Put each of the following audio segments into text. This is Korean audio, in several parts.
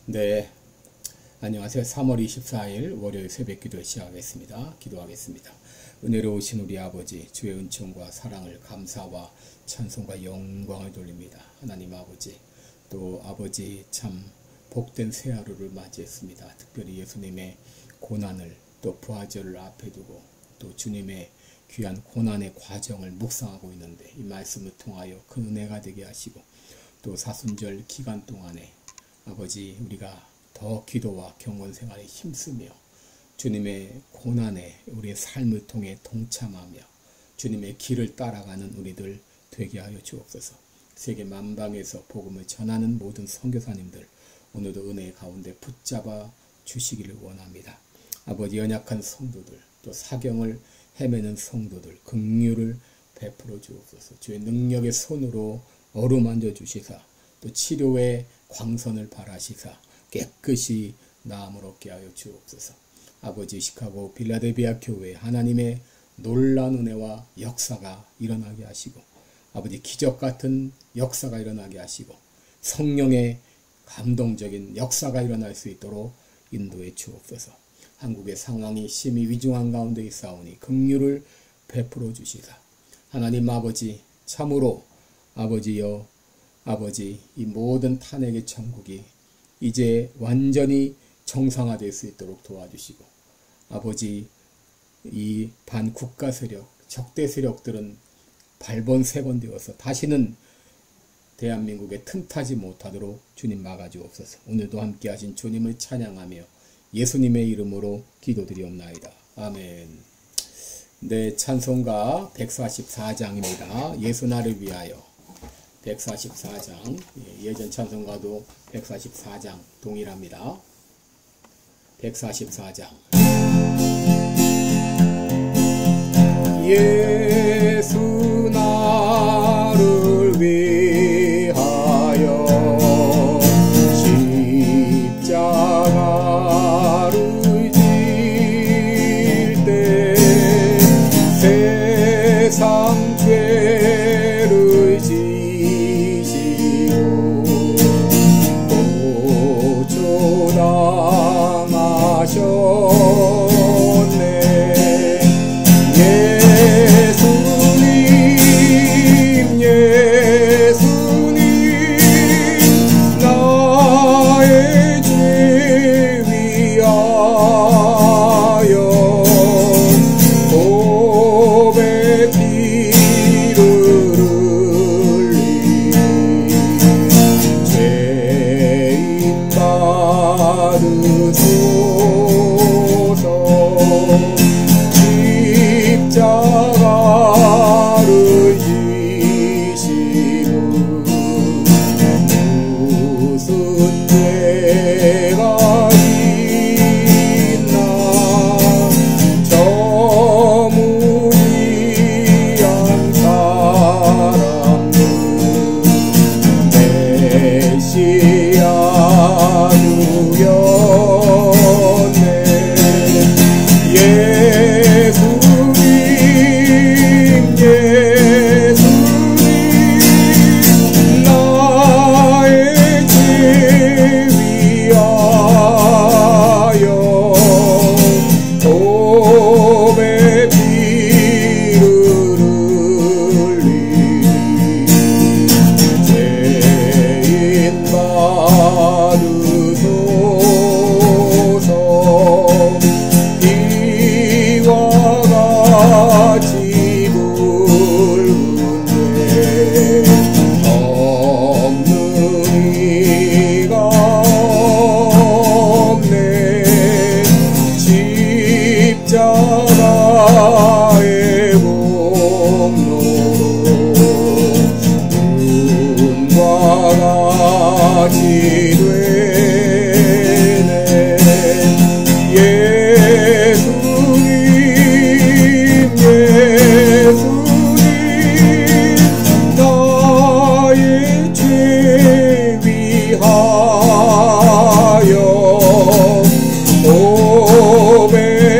네, 안녕하세요. 3월 24일 월요일 새벽 기도 시작하겠습니다. 기도하겠습니다. 은혜로우신 우리 아버지, 주의 은총과 사랑을 감사와 찬송과 영광을 돌립니다. 하나님 아버지, 또 아버지 참 복된 새 하루를 맞이했습니다. 특별히 예수님의 고난을 또 부활절을 앞에 두고 또 주님의 귀한 고난의 과정을 묵상하고 있는데 이 말씀을 통하여 큰 은혜가 되게 하시고 또 사순절 기간 동안에 아버지 우리가 더 기도와 경건 생활에 힘쓰며 주님의 고난에 우리의 삶을 통해 동참하며 주님의 길을 따라가는 우리들 되게 하여 주옵소서. 세계 만방에서 복음을 전하는 모든 선교사님들 오늘도 은혜 가운데 붙잡아 주시기를 원합니다. 아버지 연약한 성도들 또 사경을 헤매는 성도들 긍휼을 베풀어 주옵소서. 주의 능력의 손으로 어루만져 주시사 또 치료의 광선을 발하시사 깨끗이 나음을 얻게 하여 주옵소서. 아버지 시카고 빌라델비아 교회 하나님의 놀라운 은혜와 역사가 일어나게 하시고 아버지 기적 같은 역사가 일어나게 하시고 성령의 감동적인 역사가 일어날 수 있도록 인도해 주옵소서. 한국의 상황이 심히 위중한 가운데 있사오니 긍휼을 베풀어 주시사 하나님 아버지 참으로 아버지여 아버지 이 모든 탄핵의 천국이 이제 완전히 정상화될 수 있도록 도와주시고 아버지 이 반국가 세력 적대 세력들은 발본색원되어서 다시는 대한민국에 틈타지 못하도록 주님 막아주옵소서. 오늘도 함께하신 주님을 찬양하며 예수님의 이름으로 기도드리옵나이다. 아멘. 네, 찬송가 144장입니다. 예수 나를 위하여 144장 예전 찬송가도 144장 동일합니다. 144장 예수 나를 위하여 십자가를 질 때 세상 죄를 당하셨네. 예수님 나의 죄 위하여 보배 피를 흘리 죄인 받으소서. 십자가를 지시고 무슨 죄가 있나 저 무리한 사람들 메시아 누렸네. 나의 죄 위하여 보배 피를 흘리 죄인 받으소서. 이와 같이 없는 이가 없네. 십자가의 공로로 눈과 같이 되네. 나의 죄 위하여 보배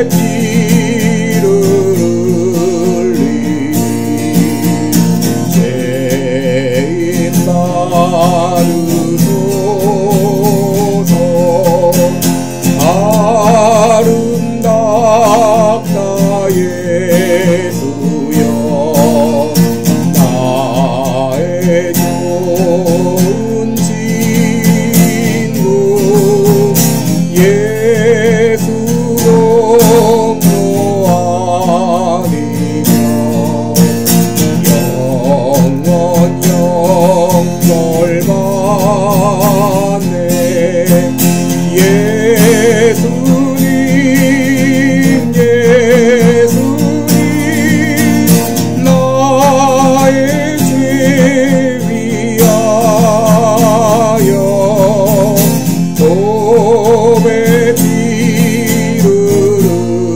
피를 흘리 죄인 받으소서. 좋은 친구 예수로 아니며 영원 영벌 받네 예수님 나의 죄 위하여 도배 피를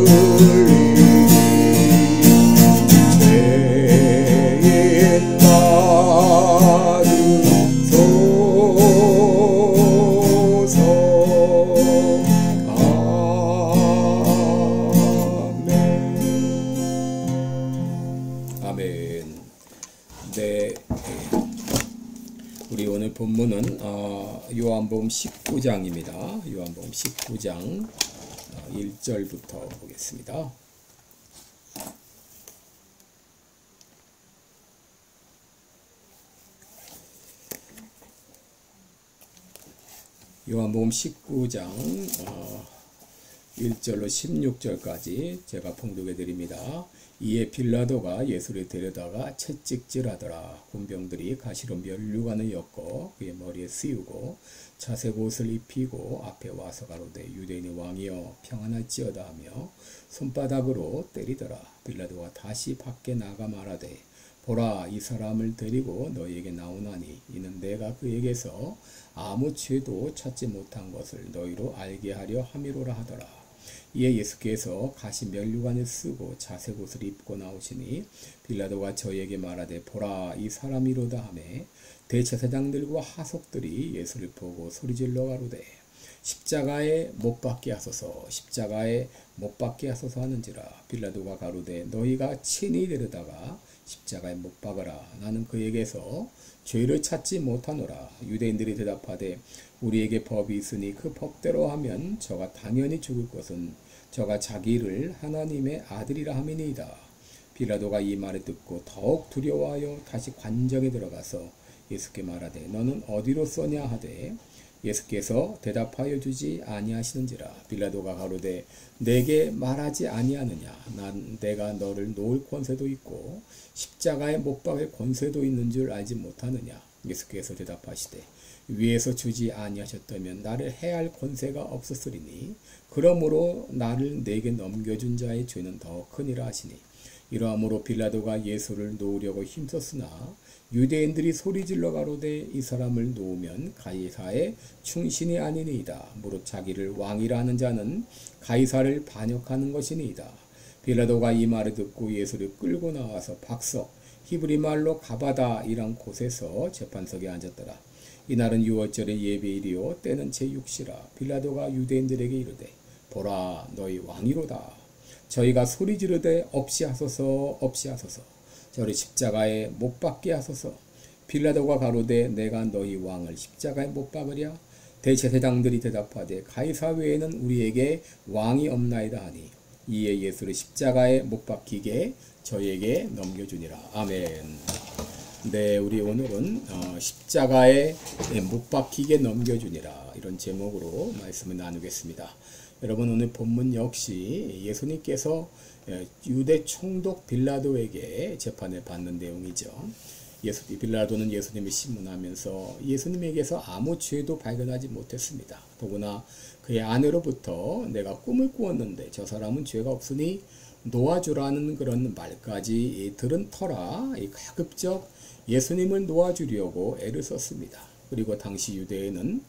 흘리니 죄인 받으소서. 아멘. 네, 우리 오늘 본문은 요한복음 19장입니다. 요한복음 19장 1절부터 보겠습니다. 요한복음 19장 1절로 16절까지 제가 봉독해 드립니다. 이에 빌라도가 예수를 데려다가 채찍질하더라. 군병들이 가시로 면류관을 엮어 그의 머리에 씌우고 자색 옷을 입히고 앞에 와서 가로되 유대인의 왕이여 평안할지어다 하며 손바닥으로 때리더라. 빌라도가 다시 밖에 나가 말하되 보라 이 사람을 데리고 너희에게 나오나니 이는 내가 그에게서 아무 죄도 찾지 못한 것을 너희로 알게 하려 함이로라 하더라. 이에 예수께서 가시 면류관을 쓰고 자색 옷을 입고 나오시니 빌라도가 저희에게 말하되 보라 이 사람이로다 하매 대제사장들과 하속들이 예수를 보고 소리질러 가로되 십자가에 못 박게 하소서 십자가에 못 박게 하소서 하는지라. 빌라도가 가로되 너희가 친히 데려다가 십자가에 못 박으라. 나는 그에게서 죄를 찾지 못하노라. 유대인들이 대답하되 우리에게 법이 있으니 그 법대로 하면 저가 당연히 죽을 것은 저가 자기를 하나님의 아들이라 함이니이다. 빌라도가 이 말을 듣고 더욱 두려워하여 다시 관정에 들어가서 예수께 말하되 너는 어디로 쏘냐 하되 예수께서 대답하여 주지 아니하시는지라. 빌라도가 가로되 내게 말하지 아니하느냐. 난 내가 너를 놓을 권세도 있고 십자가에 못 박을 권세도 있는 줄 알지 못하느냐. 예수께서 대답하시되 위에서 주지 아니하셨다면 나를 해할 권세가 없었으리니 그러므로 나를 내게 넘겨준 자의 죄는 더 크니라 하시니 이러함으로 빌라도가 예수를 놓으려고 힘썼으나 유대인들이 소리질러 가로되 이 사람을 놓으면 가이사의 충신이 아니니이다. 무릇 자기를 왕이라 하는 자는 가이사를 반역하는 것이니이다. 빌라도가 이 말을 듣고 예수를 끌고 나와서 박석 히브리 말로 가바다이란 곳에서 재판석에 앉았더라. 이날은 6월절의 예배일이요 때는 제6시라. 빌라도가 유대인들에게 이르되 보라 너희 왕이로다. 저희가 소리 지르되 없이 하소서 없이 하소서 저를 십자가에 못 박게 하소서. 빌라도가 가로되 내가 너희 왕을 십자가에 못 박으랴. 대제사장들이 대답하되 가이사 외에는 우리에게 왕이 없나이다 하니 이에 예수를 십자가에 못 박히게 저희에게 넘겨주니라. 아멘. 네, 우리 오늘은 십자가에 못 박히게 넘겨주니라 이런 제목으로 말씀을 나누겠습니다. 여러분 오늘 본문 역시 예수님께서 유대 총독 빌라도에게 재판을 받는 내용이죠. 빌라도는 예수님을 신문하면서 예수님에게서 아무 죄도 발견하지 못했습니다. 더구나 그의 아내로부터 내가 꿈을 꾸었는데 저 사람은 죄가 없으니 놓아주라는 그런 말까지 들은 터라 가급적 예수님을 놓아주려고 애를 썼습니다. 그리고 당시 유대에는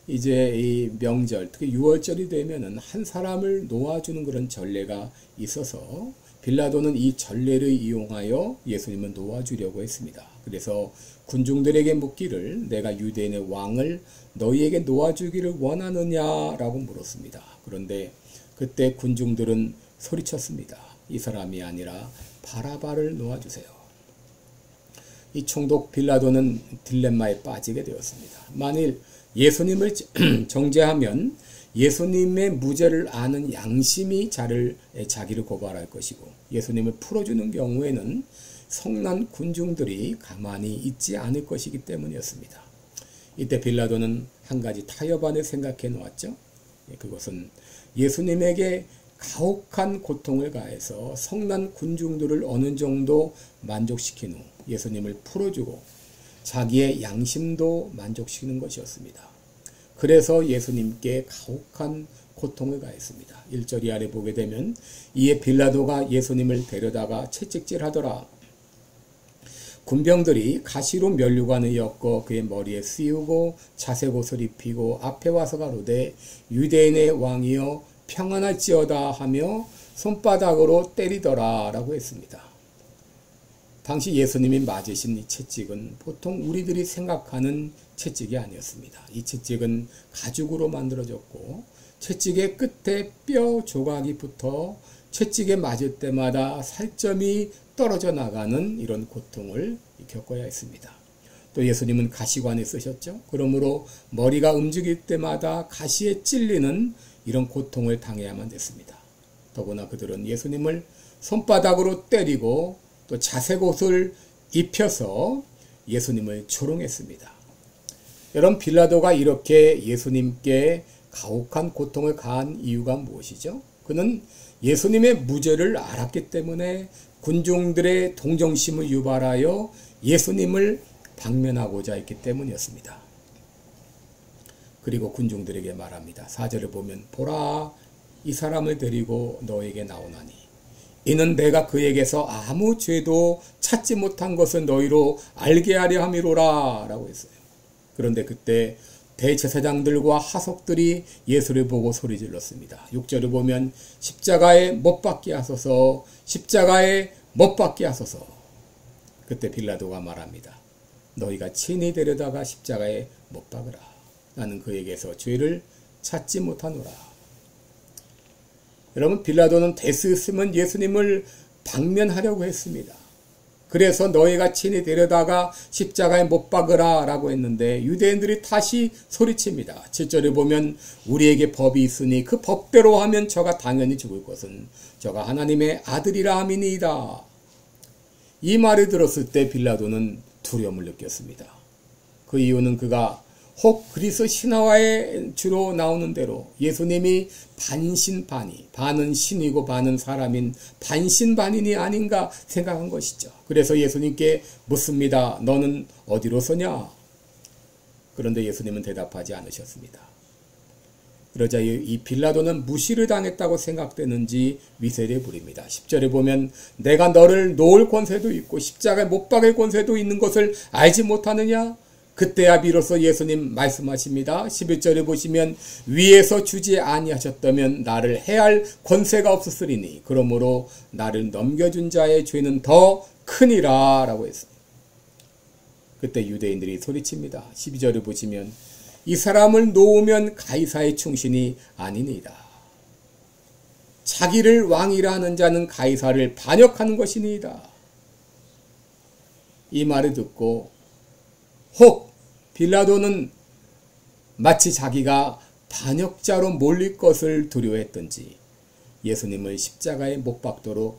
이제 이 명절, 특히 6월절이 되면은 한 사람을 놓아주는 그런 전례가 있어서 빌라도는 이 전례를 이용하여 예수님을 놓아주려고 했습니다. 그래서 군중들에게 묻기를 내가 유대인의 왕을 너희에게 놓아주기를 원하느냐라고 물었습니다. 그런데 그때 군중들은 소리쳤습니다. 이 사람이 아니라 바라바를 놓아주세요. 이 총독 빌라도는 딜레마에 빠지게 되었습니다. 만일 예수님을 정죄하면 예수님의 무죄를 아는 양심이 자기를 고발할 것이고 예수님을 풀어주는 경우에는 성난 군중들이 가만히 있지 않을 것이기 때문이었습니다. 이때 빌라도는 한 가지 타협안을 생각해 놓았죠. 그것은 예수님에게 가혹한 고통을 가해서 성난 군중들을 어느 정도 만족시킨 후 예수님을 풀어주고 자기의 양심도 만족시키는 것이었습니다. 그래서 예수님께 가혹한 고통을 가했습니다. 1절 아래 보게 되면 이에 빌라도가 예수님을 데려다가 채찍질하더라. 군병들이 가시로 면류관을 엮어 그의 머리에 씌우고 자색옷을 입히고 앞에 와서 가로되 유대인의 왕이여 평안할지어다 하며 손바닥으로 때리더라 라고 했습니다. 당시 예수님이 맞으신 이 채찍은 보통 우리들이 생각하는 채찍이 아니었습니다. 이 채찍은 가죽으로 만들어졌고 채찍의 끝에 뼈 조각이 붙어 채찍에 맞을 때마다 살점이 떨어져 나가는 이런 고통을 겪어야 했습니다. 또 예수님은 가시관을 쓰셨죠. 그러므로 머리가 움직일 때마다 가시에 찔리는 이런 고통을 당해야만 됐습니다. 더구나 그들은 예수님을 손바닥으로 때리고 또 자색옷을 입혀서 예수님을 조롱했습니다. 여러분, 빌라도가 이렇게 예수님께 가혹한 고통을 가한 이유가 무엇이죠? 그는 예수님의 무죄를 알았기 때문에 군중들의 동정심을 유발하여 예수님을 방면하고자 했기 때문이었습니다. 그리고 군중들에게 말합니다. 4절을 보면 보라, 이 사람을 데리고 너에게 나오나니 이는 내가 그에게서 아무 죄도 찾지 못한 것을 너희로 알게 하려 함이로라 라고 했어요. 그런데 그때 대제사장들과 하석들이 예수를 보고 소리질렀습니다. 6절을 보면 십자가에 못 박게 하소서, 십자가에 못 박게 하소서. 그때 빌라도가 말합니다. 너희가 친히 데려다가 십자가에 못 박으라. 나는 그에게서 죄를 찾지 못하노라. 여러분, 빌라도는 될 수 있으면 예수님을 방면하려고 했습니다. 그래서 너희가 친히 데려다가 십자가에 못 박으라 라고 했는데 유대인들이 다시 소리칩니다. 7절에 보면 우리에게 법이 있으니 그 법대로 하면 저가 당연히 죽을 것은 저가 하나님의 아들이라 함이니이다. 이 말을 들었을 때 빌라도는 두려움을 느꼈습니다. 그 이유는 그가 혹 그리스도 신화에 주로 나오는 대로 예수님이 반신반의, 반은 신이고 반은 사람인 반신반인이 아닌가 생각한 것이죠. 그래서 예수님께 묻습니다. 너는 어디로 서냐? 그런데 예수님은 대답하지 않으셨습니다. 그러자 이 빌라도는 무시를 당했다고 생각되는지 위세를 부립니다. 10절에 보면 내가 너를 놓을 권세도 있고 십자가에 못 박을 권세도 있는 것을 알지 못하느냐? 그때야 비로소 예수님 말씀하십니다. 11절에 보시면 위에서 주지 아니하셨다면 나를 해할 권세가 없었으리니 그러므로 나를 넘겨준 자의 죄는 더 크니라 라고 했습니다. 그때 유대인들이 소리칩니다. 12절을 보시면 이 사람을 놓으면 가이사의 충신이 아니니이다. 자기를 왕이라 하는 자는 가이사를 반역하는 것이니이다. 이 말을 듣고 혹 빌라도는 마치 자기가 반역자로 몰릴 것을 두려워했던지 예수님을 십자가에 못 박도록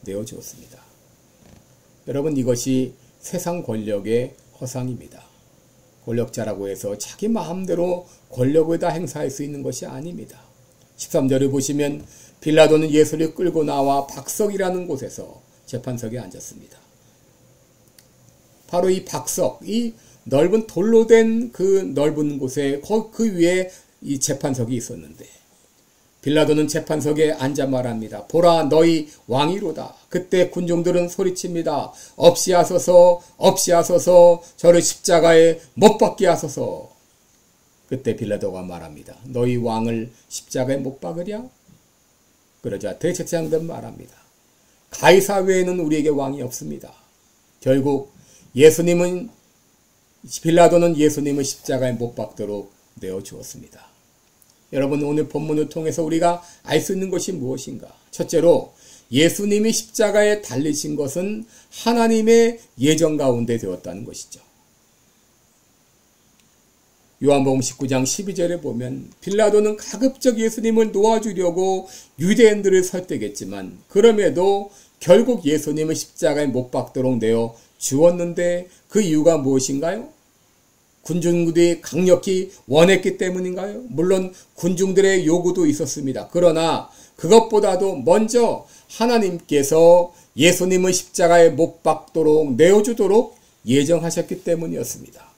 내어주었습니다. 여러분, 이것이 세상 권력의 허상입니다. 권력자라고 해서 자기 마음대로 권력을 다 행사할 수 있는 것이 아닙니다. 13절을 보시면 빌라도는 예수를 끌고 나와 박석이라는 곳에서 재판석에 앉았습니다. 바로 이 박석, 이 넓은 돌로 된 그 넓은 곳에 그 위에 이 재판석이 있었는데 빌라도는 재판석에 앉아 말합니다. 보라, 너희 왕이로다. 그때 군중들은 소리칩니다. 없이 하소서, 없이 하소서, 저를 십자가에 못 박게 하소서. 그때 빌라도가 말합니다. 너희 왕을 십자가에 못 박으랴? 그러자 대제사장들 말합니다. 가이사 외에는 우리에게 왕이 없습니다. 결국 빌라도는 예수님을 십자가에 못 박도록 내어주었습니다. 여러분, 오늘 본문을 통해서 우리가 알 수 있는 것이 무엇인가? 첫째로 예수님이 십자가에 달리신 것은 하나님의 예정 가운데 되었다는 것이죠. 요한복음 19장 12절에 보면 빌라도는 가급적 예수님을 놓아주려고 유대인들을 설득했지만 그럼에도 결국 예수님을 십자가에 못 박도록 내어 주었는데 그 이유가 무엇인가요? 군중들이 강력히 원했기 때문인가요? 물론 군중들의 요구도 있었습니다. 그러나 그것보다도 먼저 하나님께서 예수님을 십자가에 못 박도록 내어주도록 예정하셨기 때문이었습니다.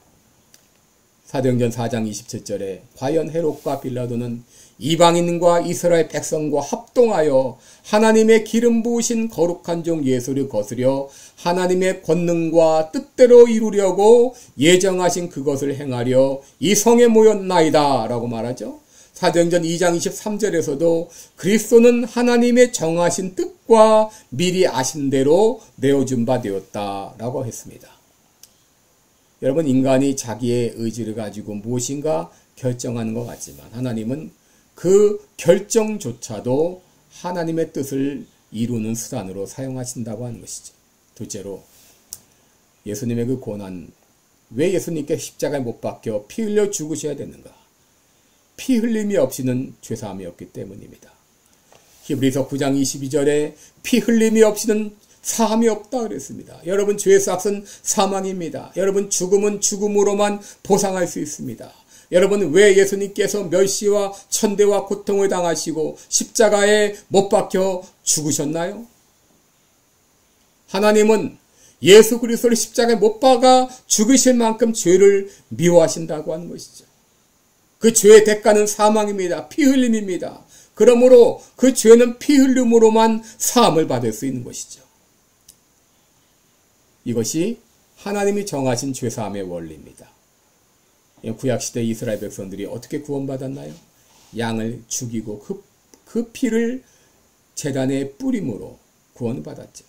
사도행전 4장 27절에 과연 헤롯과 빌라도는 이방인과 이스라엘 백성과 합동하여 하나님의 기름 부으신 거룩한 종 예수를 거스려 하나님의 권능과 뜻대로 이루려고 예정하신 그것을 행하려 이 성에 모였나이다 라고 말하죠. 사도행전 2장 23절에서도 그리스도는 하나님의 정하신 뜻과 미리 아신 대로 내어준 바 되었다 라고 했습니다. 여러분, 인간이 자기의 의지를 가지고 무엇인가 결정하는 것 같지만 하나님은 그 결정조차도 하나님의 뜻을 이루는 수단으로 사용하신다고 하는 것이죠. 둘째로 예수님의 그 고난, 왜 예수님께 십자가에 못 박혀 피 흘려 죽으셔야 되는가? 피 흘림이 없이는 죄사함이 없기 때문입니다. 히브리서 9장 22절에 피 흘림이 없이는 사함이 없다 그랬습니다. 여러분, 죄의 삭은 사망입니다. 여러분, 죽음은 죽음으로만 보상할 수 있습니다. 여러분, 왜 예수님께서 멸시와 천대와 고통을 당하시고 십자가에 못 박혀 죽으셨나요? 하나님은 예수 그리스도를 십자가에 못 박아 죽으실 만큼 죄를 미워하신다고 하는 것이죠. 그 죄의 대가는 사망입니다. 피 흘림입니다. 그러므로 그 죄는 피 흘림으로만 사함을 받을 수 있는 것이죠. 이것이 하나님이 정하신 죄사함의 원리입니다. 구약시대 이스라엘 백성들이 어떻게 구원받았나요? 양을 죽이고 그 피를 제단에 뿌림으로 구원받았죠.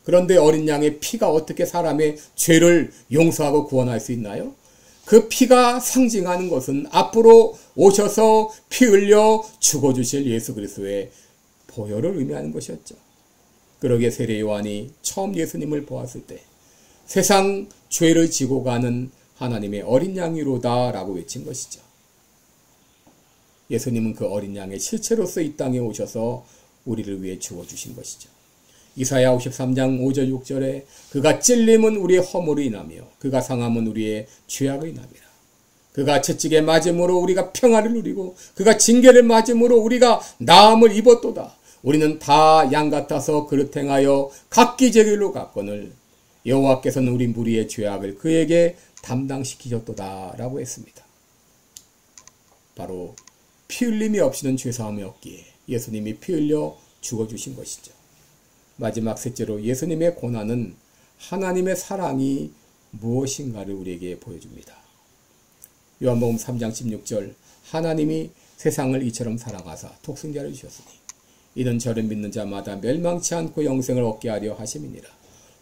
그런데 어린 양의 피가 어떻게 사람의 죄를 용서하고 구원할 수 있나요? 그 피가 상징하는 것은 앞으로 오셔서 피 흘려 죽어주실 예수 그리스도의 보혈을 의미하는 것이었죠. 그러게 세례 요한이 처음 예수님을 보았을 때 세상 죄를 지고 가는 하나님의 어린 양이로다 라고 외친 것이죠. 예수님은 그 어린 양의 실체로서 이 땅에 오셔서 우리를 위해 죽어주신 것이죠. 이사야 53장 5절 6절에 그가 찔림은 우리의 허물을 인하며 그가 상함은 우리의 죄악을 인함이라. 그가 채찍에 맞음으로 우리가 평화를 누리고 그가 징계를 맞음으로 우리가 나음을 입었도다. 우리는 다 양 같아서 그릇 행하여 각기 제 길로 갔거늘 여호와께서는 우리 무리의 죄악을 그에게 담당시키셨도다 라고 했습니다. 바로 피 흘림이 없이는 죄사함이 없기에 예수님이 피 흘려 죽어주신 것이죠. 마지막 셋째로 예수님의 고난은 하나님의 사랑이 무엇인가를 우리에게 보여줍니다. 요한복음 3장 16절 하나님이 세상을 이처럼 사랑하사 독생자를 주셨으니 이는 저를 믿는 자마다 멸망치 않고 영생을 얻게 하려 하심이니라.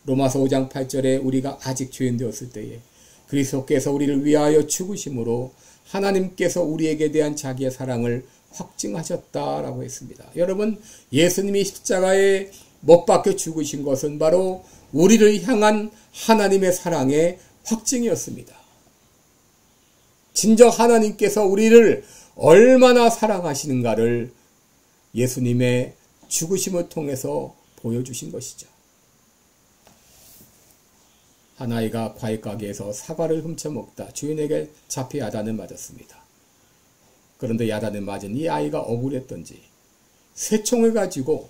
로마서 5장 8절에 우리가 아직 죄인 되었을 때에 그리스도께서 우리를 위하여 죽으심으로 하나님께서 우리에게 대한 자기의 사랑을 확증하셨다라고 했습니다. 여러분, 예수님이 십자가에 못 박혀 죽으신 것은 바로 우리를 향한 하나님의 사랑의 확증이었습니다. 진정 하나님께서 우리를 얼마나 사랑하시는가를 예수님의 죽으심을 통해서 보여주신 것이죠. 한 아이가 과일가게에서 사과를 훔쳐먹다 주인에게 잡혀 야단을 맞았습니다. 그런데 야단을 맞은 이 아이가 억울했던지 새총을 가지고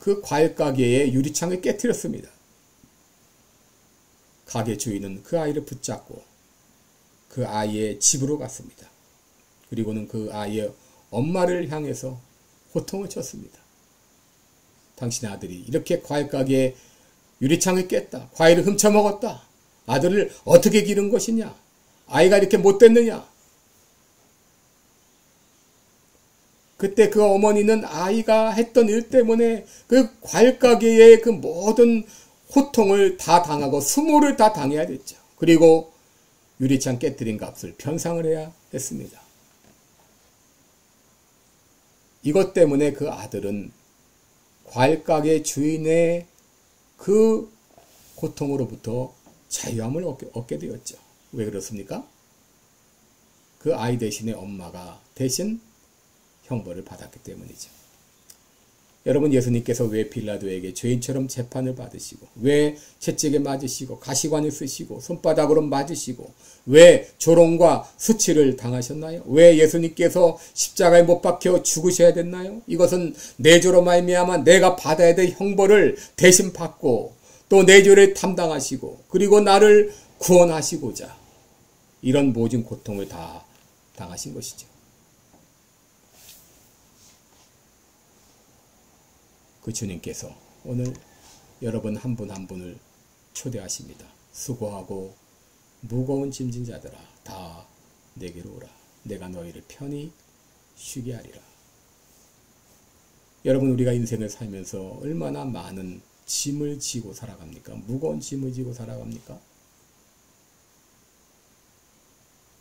그 과일가게의 유리창을 깨뜨렸습니다. 가게 주인은 그 아이를 붙잡고 그 아이의 집으로 갔습니다. 그리고는 그 아이의 엄마를 향해서 호통을 쳤습니다. 당신의 아들이 이렇게 과일가게에 유리창을 깼다. 과일을 훔쳐먹었다. 아들을 어떻게 기른 것이냐. 아이가 이렇게 못됐느냐. 그때 그 어머니는 아이가 했던 일 때문에 그 과일가게의 그 모든 호통을 다 당하고 수모를 다 당해야 됐죠. 그리고 유리창 깨뜨린 값을 변상을 해야 했습니다. 이것 때문에 그 아들은 과일가게 주인의 그 고통으로부터 자유함을 얻게 되었죠. 왜 그렇습니까? 그 아이 대신에 엄마가 대신 형벌을 받았기 때문이죠. 여러분, 예수님께서 왜 빌라도에게 죄인처럼 재판을 받으시고, 왜 채찍에 맞으시고, 가시관을 쓰시고, 손바닥으로 맞으시고, 왜 조롱과 수치를 당하셨나요? 왜 예수님께서 십자가에 못 박혀 죽으셔야 됐나요? 이것은 내 죄로 말미암아 내가 받아야 될 형벌을 대신 받고, 또 내 죄를 담당하시고, 그리고 나를 구원하시고자 이런 모든 고통을 다 당하신 것이죠. 그 주님께서 오늘 여러분 한 분 한 분을 초대하십니다. 수고하고 무거운 짐진 자들아, 다 내게로 오라. 내가 너희를 편히 쉬게 하리라. 여러분, 우리가 인생을 살면서 얼마나 많은 짐을 지고 살아갑니까? 무거운 짐을 지고 살아갑니까?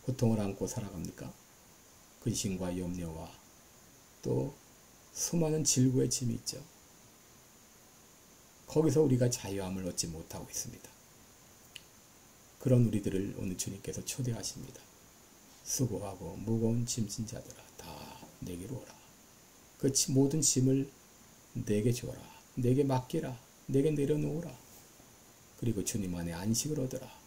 고통을 안고 살아갑니까? 근심과 염려와 또 수많은 질고의 짐이 있죠. 거기서 우리가 자유함을 얻지 못하고 있습니다. 그런 우리들을 오늘 주님께서 초대하십니다. 수고하고 무거운 짐진 자들아, 다 내게로 오라. 그 모든 짐을 내게 줘라. 내게 맡기라. 내게 내려놓으라. 그리고 주님 안에 안식을 얻으라.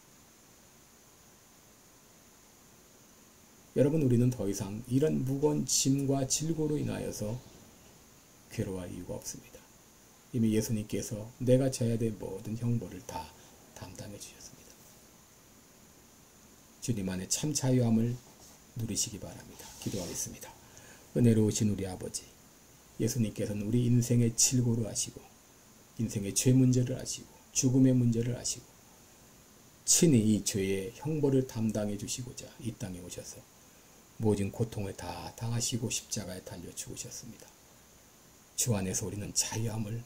여러분, 우리는 더 이상 이런 무거운 짐과 질고로 인하여서 괴로워할 이유가 없습니다. 이미 예수님께서 내가 져야 될 모든 형벌을 다 담당해 주셨습니다. 주님 안에 참 자유함을 누리시기 바랍니다. 기도하겠습니다. 은혜로우신 우리 아버지, 예수님께서는 우리 인생의 질고를 아시고, 인생의 죄 문제를 아시고, 죽음의 문제를 아시고, 친히 이 죄의 형벌을 담당해 주시고자 이 땅에 오셔서 모든 고통을 다 당하시고 십자가에 달려 죽으셨습니다. 주 안에서 우리는 자유함을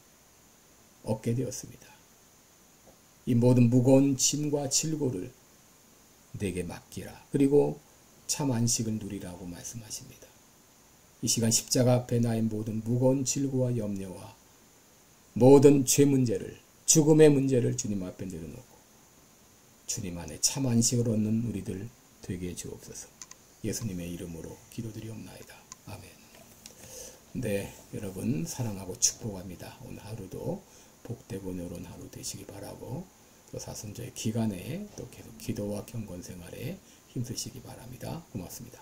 얻게 되었습니다. 이 모든 무거운 짐과 질고를 내게 맡기라. 그리고 참 안식을 누리라고 말씀하십니다. 이 시간 십자가 앞에 나의 모든 무거운 질고와 염려와 모든 죄 문제를, 죽음의 문제를 주님 앞에 내려놓고 주님 안에 참 안식을 얻는 우리들 되게 해 주옵소서. 예수님의 이름으로 기도드리옵나이다. 아멘. 네, 여러분 사랑하고 축복합니다. 오늘 하루도 복되고 의로운 하루 되시기 바라고, 또 사순절의 기간에 또 계속 기도와 경건 생활에 힘쓰시기 바랍니다. 고맙습니다.